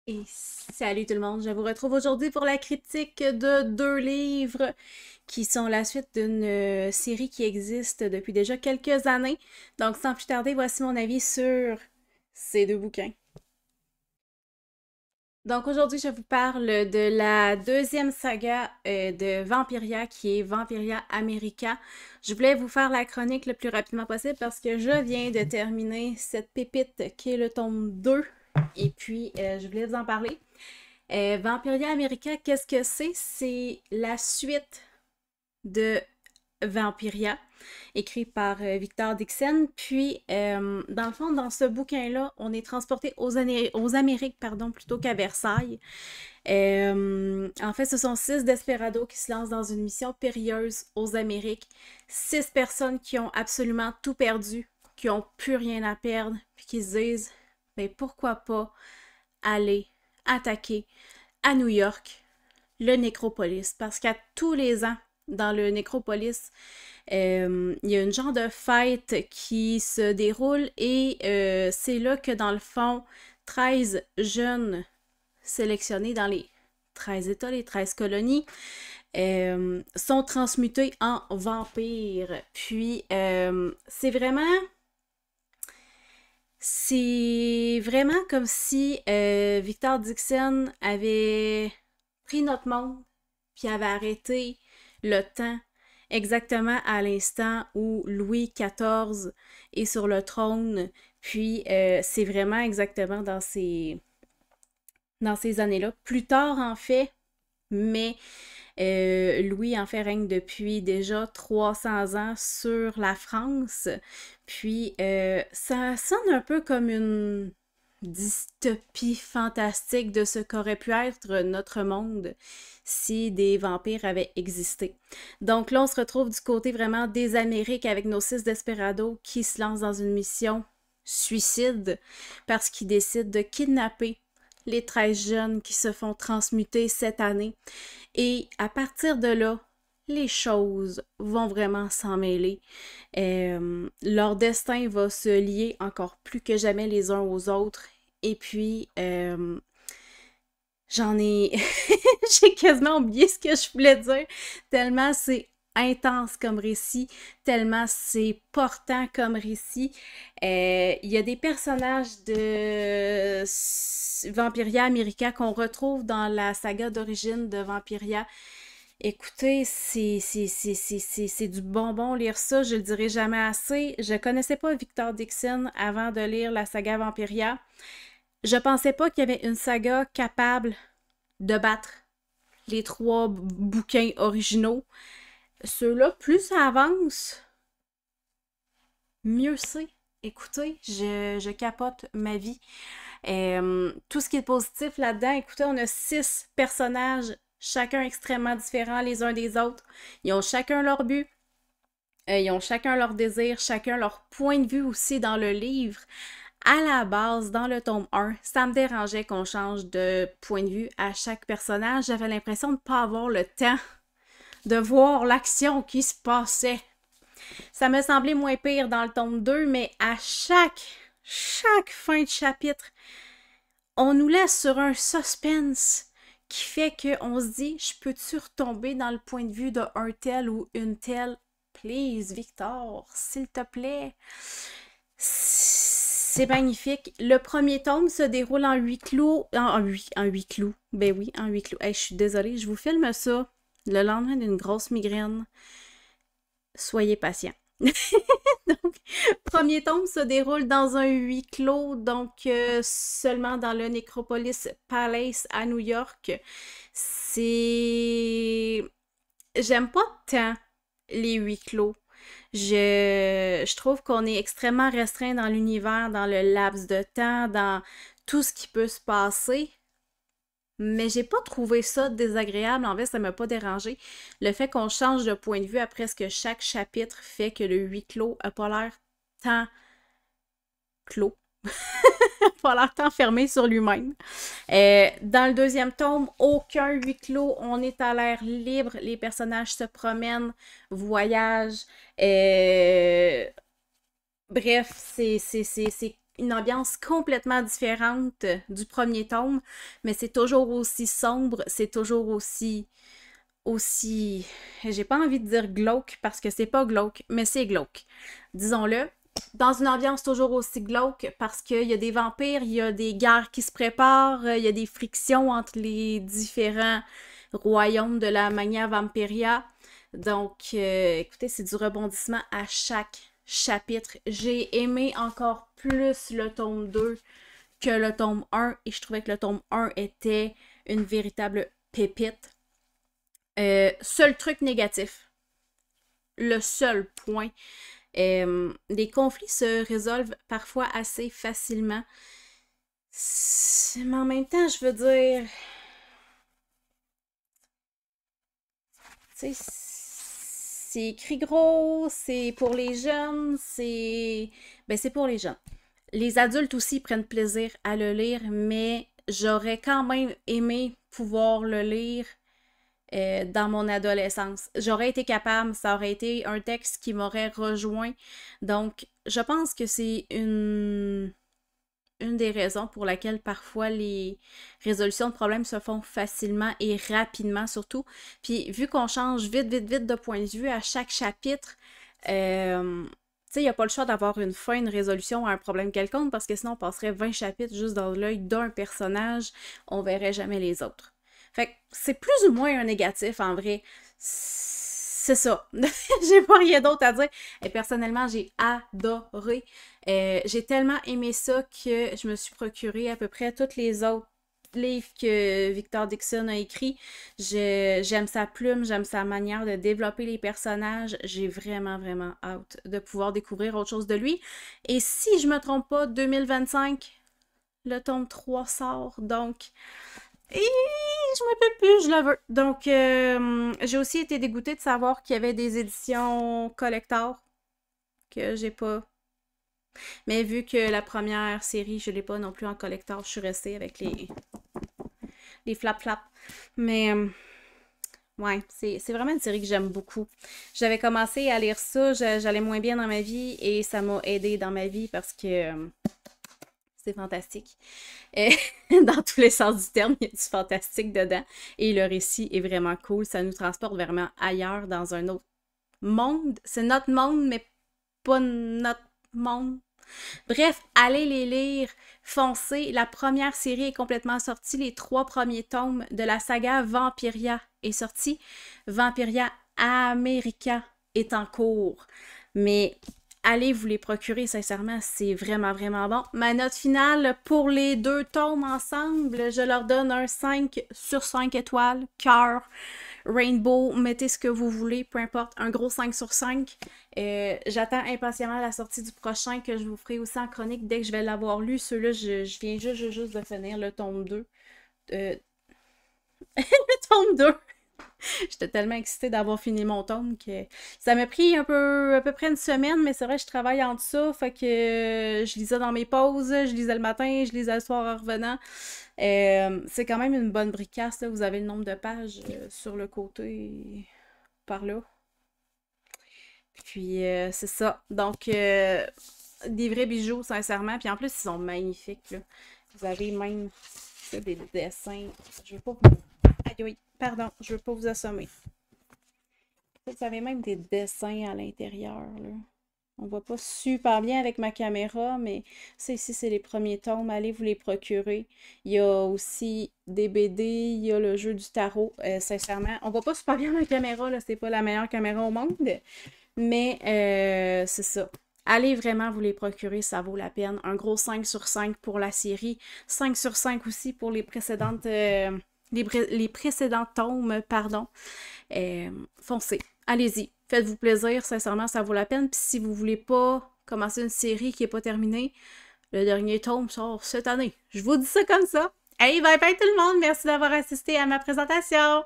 Et salut tout le monde, je vous retrouve aujourd'hui pour la critique de deux livres qui sont la suite d'une série qui existe depuis déjà quelques années. Donc sans plus tarder, voici mon avis sur ces deux bouquins. Donc aujourd'hui, je vous parle de la deuxième saga de Vampiria qui est Vampiria America. Je voulais vous faire la chronique le plus rapidement possible parce que je viens de terminer cette pépite qui est le tome 2 et puis je voulais vous en parler. Vampiria America, qu'est-ce que c'est? C'est la suite de Vampiria, écrit par Victor Dixon. Puis, dans le fond, dans ce bouquin-là, on est transporté aux Amériques, pardon, plutôt qu'à Versailles. En fait, ce sont 6 desperados qui se lancent dans une mission périlleuse aux Amériques. 6 personnes qui ont absolument tout perdu, qui ont plus rien à perdre, puis qui se disent, ben pourquoi pas aller attaquer à New York le Nécropolis. Parce qu'à tous les ans, dans le Nécropolis, il y a une genre de fête qui se déroule et c'est là que dans le fond, 13 jeunes sélectionnés dans les 13 États, les 13 colonies, sont transmutés en vampires. Puis c'est vraiment comme si Victor Dixon avait pris notre monde puis avait arrêté le temps exactement à l'instant où Louis XIV est sur le trône. Puis c'est vraiment exactement dans ces années-là. Plus tard, en fait, mais Louis, en fait, règne depuis déjà 300 ans sur la France. Puis, ça sonne un peu comme une dystopie fantastique de ce qu'aurait pu être notre monde si des vampires avaient existé. Donc là, on se retrouve du côté vraiment des Amériques avec nos 6 desperados qui se lancent dans une mission suicide parce qu'ils décident de kidnapper les 13 jeunes qui se font transmuter cette année. Et à partir de là, les choses vont vraiment s'en mêler. Leur destin va se lier encore plus que jamais les uns aux autres. Et puis, j'en ai... j'ai quasiment oublié ce que je voulais dire, tellement c'est intense comme récit, tellement c'est portant comme récit. Il y a des personnages de Vampiria America qu'on retrouve dans la saga d'origine de Vampiria. Écoutez, c'est du bonbon lire ça, je le dirai jamais assez. Je connaissais pas Victor Dixon avant de lire la saga Vampiria. Je pensais pas qu'il y avait une saga capable de battre les 3 bouquins originaux. Ceux-là, plus ça avance, mieux c'est. Écoutez, je capote ma vie. Tout ce qui est positif là-dedans, écoutez, on a 6 personnages, chacun extrêmement différents les uns des autres. Ils ont chacun leur but, ils ont chacun leur désir, chacun leur point de vue aussi dans le livre. À la base, dans le tome 1, ça me dérangeait qu'on change de point de vue à chaque personnage. J'avais l'impression de ne pas avoir le temps de voir l'action qui se passait. Ça me semblait moins pire dans le tome 2, mais à chaque fin de chapitre, on nous laisse sur un suspense qui fait qu'on se dit, je peux-tu retomber dans le point de vue d'un tel ou une telle? Please, Victor, s'il te plaît. C'est magnifique. Le premier tome se déroule en huis clos. En huis clos. Ben oui, en huis clos. Hey, je suis désolée, je vous filme ça le lendemain d'une grosse migraine. Soyez patient. Donc, premier tome se déroule dans un huis clos, donc seulement dans le Necropolis Palace à New York. C'est... J'aime pas tant les huis clos. Je trouve qu'on est extrêmement restreint dans l'univers, dans le laps de temps, dans tout ce qui peut se passer. Mais j'ai pas trouvé ça désagréable. En fait, ça m'a pas dérangé. Le fait qu'on change de point de vue à presque chaque chapitre fait que le huis clos a pas l'air tant clos. Pas l'air tant fermé sur lui-même. Dans le deuxième tome, aucun huis clos. On est à l'air libre. Les personnages se promènent, voyagent. Bref, c'est une ambiance complètement différente du premier tome, mais c'est toujours aussi sombre, c'est toujours aussi, j'ai pas envie de dire glauque parce que c'est pas glauque, mais c'est glauque. Disons-le, dans une ambiance toujours aussi glauque parce qu'il y a des vampires, il y a des guerres qui se préparent, il y a des frictions entre les différents royaumes de la Magna Vampiria. Donc, écoutez, c'est du rebondissement à chaque chapitre. J'ai aimé encore plus le tome 2 que le tome 1 et je trouvais que le tome 1 était une véritable pépite. Seul truc négatif, le seul point, les conflits se résolvent parfois assez facilement. Mais en même temps, je veux dire, tu sais, c'est écrit gros, c'est pour les jeunes, c'est pour les jeunes. Les adultes aussi prennent plaisir à le lire, mais j'aurais quand même aimé pouvoir le lire dans mon adolescence. J'aurais été capable, ça aurait été un texte qui m'aurait rejoint. Donc, je pense que c'est une des raisons pour laquelle parfois les résolutions de problèmes se font facilement et rapidement surtout. Puis, vu qu'on change vite de point de vue à chaque chapitre, tu sais, il n'y a pas le choix d'avoir une fin, une résolution à un problème quelconque parce que sinon on passerait 20 chapitres juste dans l'œil d'un personnage, on verrait jamais les autres. Fait que c'est plus ou moins un négatif en vrai. C'est ça. J'ai pas rien d'autre à dire. Et personnellement, j'ai adoré. J'ai tellement aimé ça que je me suis procuré à peu près tous les autres livres que Victor Dixon a écrits. J'aime sa plume, j'aime sa manière de développer les personnages. J'ai vraiment, vraiment hâte de pouvoir découvrir autre chose de lui. Et si je me trompe pas, 2025, le tome 3 sort. Donc, et je me rappelle plus, je le veux. Donc, j'ai aussi été dégoûtée de savoir qu'il y avait des éditions collector que j'ai pas. Mais vu que la première série, je l'ai pas non plus en collector, je suis restée avec les flap-flap. Mais, ouais, c'est vraiment une série que j'aime beaucoup. J'avais commencé à lire ça, j'allais moins bien dans ma vie et ça m'a aidé dans ma vie parce que c'est fantastique. Et dans tous les sens du terme, il y a du fantastique dedans. Et le récit est vraiment cool. Ça nous transporte vraiment ailleurs, dans un autre monde. C'est notre monde, mais pas notre monde. Bref, allez les lire, foncez. La première série est complètement sortie. Les 3 premiers tomes de la saga Vampiria est sorti. Vampiria America est en cours. Mais allez vous les procurer, sincèrement, c'est vraiment, vraiment bon. Ma note finale pour les 2 tomes ensemble, je leur donne un 5 sur 5 étoiles, cœur, rainbow, mettez ce que vous voulez, peu importe, un gros 5 sur 5. J'attends impatiemment la sortie du prochain que je vous ferai aussi en chronique dès que je vais l'avoir lu. Ceux-là, je viens juste de finir le tome 2. Le tome 2! J'étais tellement excitée d'avoir fini mon tome que ça m'a pris à peu près une semaine, mais c'est vrai que je travaille en ça, fait que je lisais dans mes pauses, je lisais le matin, je lisais le soir en revenant. C'est quand même une bonne bricasse, là. Vous avez le nombre de pages sur le côté par là. Puis c'est ça. Donc, des vrais bijoux, sincèrement. Puis en plus, ils sont magnifiques, là. Vous avez même des dessins. Je veux pas vous... Aïe, aïe, pardon, je veux pas vous assommer. Vous avez même des dessins à l'intérieur, là. On voit pas super bien avec ma caméra, mais ça ici, c'est les premiers tomes. Allez vous les procurer. Il y a aussi des BD, il y a le jeu du tarot. Sincèrement, on voit pas super bien la caméra, là. C'est pas la meilleure caméra au monde. Mais c'est ça. Allez vraiment vous les procurer, ça vaut la peine. Un gros 5 sur 5 pour la série. 5 sur 5 aussi pour les précédentes... les précédents tomes, pardon. Foncez, allez-y, faites-vous plaisir, sincèrement, ça vaut la peine. Puis si vous voulez pas commencer une série qui n'est pas terminée, le dernier tome sort cette année. Je vous dis ça comme ça. Hey, bye bye tout le monde, merci d'avoir assisté à ma présentation!